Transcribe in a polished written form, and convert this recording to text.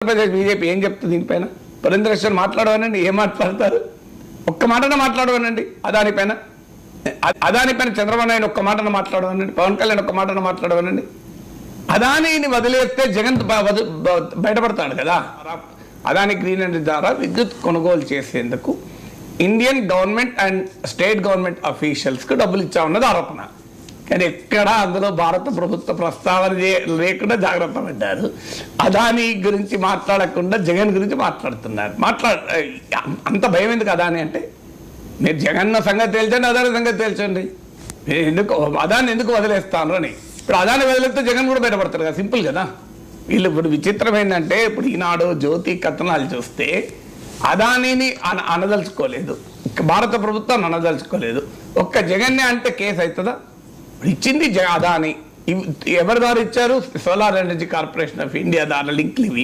Andhra Pradesh BJP ఏం చెప్తుంది దీనిపైన? పురంధరేశ్వర్ మాట్లాడవనండి, ఏం మాట్లాడతారు? ఒక్క మాటన మాట్లాడవనండి అదానిపైన. అదానిపైన చంద్రబాబు నాయుడు ఒక్క మాటన మాట్లాడవనండి, పవన్ కళ్యాణ్ ఒక్క మాటన మాట్లాడవనండి. అదానిని వదిలేస్తే జగన్ బయటపడతాడు కదా. అదాని గ్రీన్ ఎనర్జీ ద్వారా విద్యుత్ కొనుగోలు చేసేందుకు Indian government and state government అఫీషియల్స్కు డబ్బులు ఇచ్చామన్నది ఆరోపణ. కానీ ఎక్కడా అందులో భారత ప్రభుత్వ ప్రస్తావన లేకుండా జాగ్రత్త పడ్డారు. అదాని గురించి మాట్లాడకుండా జగన్ గురించి మాట్లాడుతున్నారు. అంత భయం ఎందుకు అదాని అంటే? మీరు జగన్ సంగతి తేల్చండి, అదాని సంగతి తేల్చండి. ఎందుకు అదాన్ని ఎందుకు వదిలేస్తాను అని. ఇప్పుడు అదాన్ని వదిలేస్తే జగన్ కూడా బయటపడతారు కదా, సింపుల్ కదా. వీళ్ళు ఇప్పుడు విచిత్రం ఏంటంటే, ఇప్పుడు ఈనాడు జ్యోతి కథనాలు చూస్తే అదానిని అనదలుచుకోలేదు, భారత ప్రభుత్వాన్ని అనదలుచుకోలేదు. ఒక్క జగన్నే అంటే కేసు అవుతుందా? ఇచ్చింది అదాని. ఎవరి ద్వారా ఇచ్చారు? Solar energy corporation of India ద్వారా లింక్లు ఇవి.